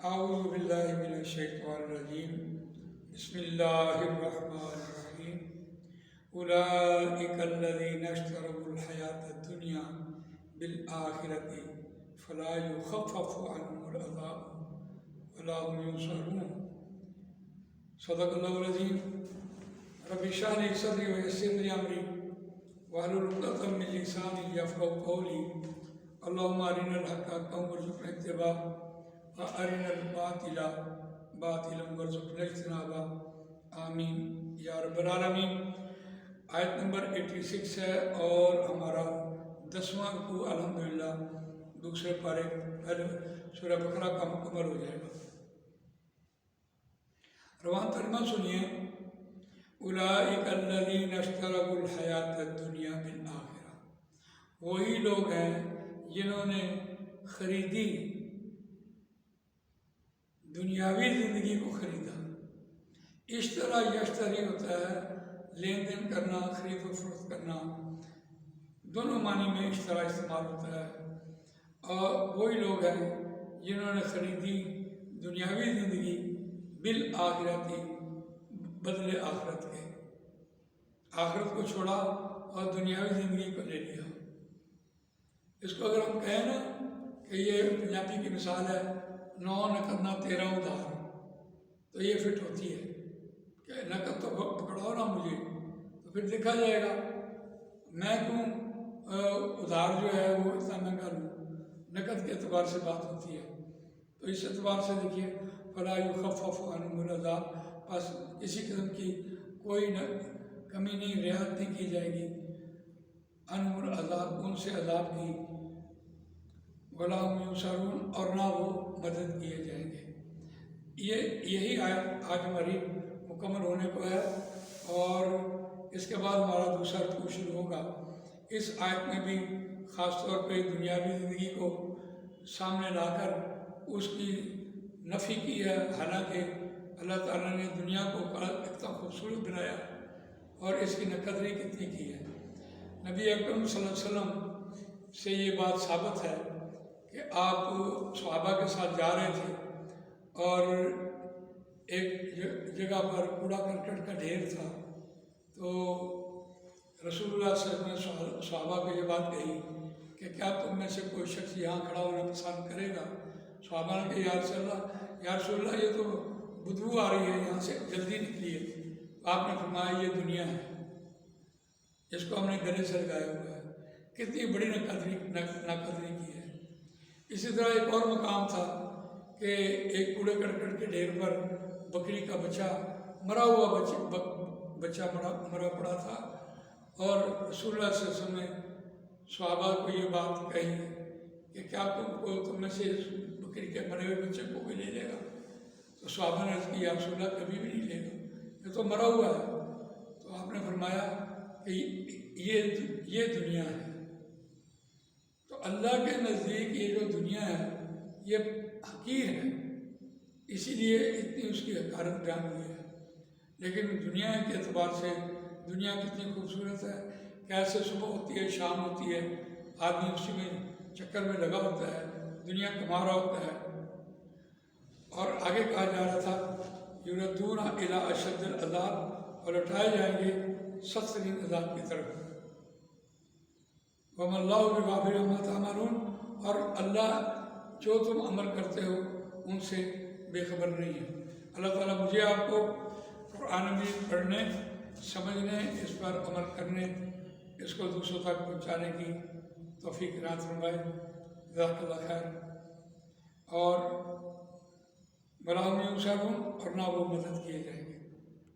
اعوذ باللہ من الشیطان الرجیم بسم اللہ الرحمن الرحیم اولئک الذین اشتروا الحیاۃ الدنیا بالآخرۃ فلا یخفف عنہم العذاب ولا هم ینصرون۔ صدق اللہ العظیم۔ رب اشرح لی صدری ویسر لی امری واحلل عقدۃ من لسانی یفقهوا قولی۔ اللہم ارنا الحق حقا وارزقنا اتباعہ وارنا الباطل باطلا وارزقنا اجتنابہ، آمین یا رب العالمین۔ آیت نمبر 86 ہے اور ہمارا 10واں رکوع الحمدللہ دوسرے پارے پہلے سورہ بقرہ کا مکمل ہو جائے گا۔ روان ترجمہ سنیے۔ اولئک الذین اشتروا الحیاۃ الدنیا بالآخرہ، وہی لوگ ہیں جنہوں نے خریدی دنیاوی زندگی کو خریدا۔ اشترا یشتری ہوتا ہے لین دین کرنا، خرید و فروخت کرنا، دونوں معنی میں اشترا استعمال ہوتا ہے۔ اور وہی لوگ ہیں جنہوں نے خریدی دنیاوی زندگی بالآخرتی، بدلے آخرت کے، آخرت کو چھوڑا اور دنیاوی زندگی کو لے لیا۔ اس کو اگر ہم کہیں نا کہ یہ پنجابی کی مثال ہے 9 نقد نہ 13 ادھار، تو یہ فٹ ہوتی ہے کہ نقد تو پکڑاؤ نا مجھے، تو پھر دیکھا جائے گا میں کیوں ادھار جو ہے وہ اتنا مہنگا لوں۔ نقد کے اعتبار سے بات ہوتی ہے، تو اس اعتبار سے دیکھیے فلا یخفف عنہم العذاب، بس کسی قسم کی کوئی کمی نہیں، رعایت نہیں کی جائے گی عنہم العذاب، ان سے عذاب کی، ولا هم ینصرون، اور نہ وہ مدد کیے جائیں گے۔ یہی آیت آج ہماری مکمل ہونے کو ہے، اور اس کے بعد ہمارا دوسرا رکوع شروع ہوگا۔ اس آیت میں بھی خاص طور پہ دنیاوی زندگی کو سامنے لا کر اس کی نفی کی ہے، حالانکہ اللہ تعالیٰ نے دنیا کو اتنا خوبصورت بنایا اور اس کی نقدری کتنی کی ہے۔ نبی اکرم صلی اللہ علیہ وسلم سے یہ بات ثابت ہے کہ آپ صحابہ کے ساتھ جا رہے تھے اور ایک جگہ پر کوڑا کرکٹ کا ڈھیر تھا، تو رسول اللہ صلی اللہ علیہ وسلم نے صحابہ کو یہ بات کہی کہ کیا تم میں سے کوئی شخص یہاں کھڑا ہونا پسند کرے گا؟ صحابہ نے کہا یا رسول اللہ یہ تو بدبو آ رہی ہے، یہاں سے جلدی نکلیے۔ آپ نے فرمایا یہ دنیا ہے، اس کو ہم نے گلے سے لگایا ہوا ہے۔ کتنی بڑی ناقدری کی ہے۔ اسی طرح ایک اور مقام تھا کہ ایک کوڑے کرکٹ کے ڈھیر پر بکری کا بچہ، مرا ہوا بچہ مرا پڑا تھا، اور رسول اللہ صلی اللہ علیہ وسلم نے صحابہ کو یہ بات کہی کہ کیا تم میں سے بکری کے مرے ہوئے بچے کو کوئی لے لے گا؟ تو صحابہ نے عرض کی یا رسول اللہ کبھی بھی نہیں لے گا، یہ تو مرا ہوا ہے۔ تو آپ نے فرمایا کہ یہ دنیا ہے۔ تو اللہ کے نزدیک یہ جو دنیا ہے یہ حقیر ہے، اسی لیے اتنی اس کی حقارت بیان ہوئی ہے۔ لیکن دنیا کے اعتبار سے دنیا کتنی خوبصورت ہے، کیسے صبح ہوتی ہے شام ہوتی ہے، آدمی اسی میں چکر میں لگا ہوتا ہے، دنیا کما رہا ہوتا ہے۔ اور آگے کہا جا رہا تھا یردون الی اشد العذاب، اور لوٹائے جائیں گے سخت ترین عذاب کی طرف۔ وما اللہ بغافل عما تعملون، اور اللہ جو تم عمل کرتے ہو ان سے بے خبر نہیں ہے۔ اللہ تعالیٰ مجھے آپ کو قرآن مجید پڑھنے، سمجھنے، اس پر عمل کرنے، اس کو دوسروں تک پہنچانے کی توفیق عنایت فرمائے۔ جزاک اللہ خیر۔ اور ولا هم ینصرون، اور نہ وہ مدد کیے جائیں۔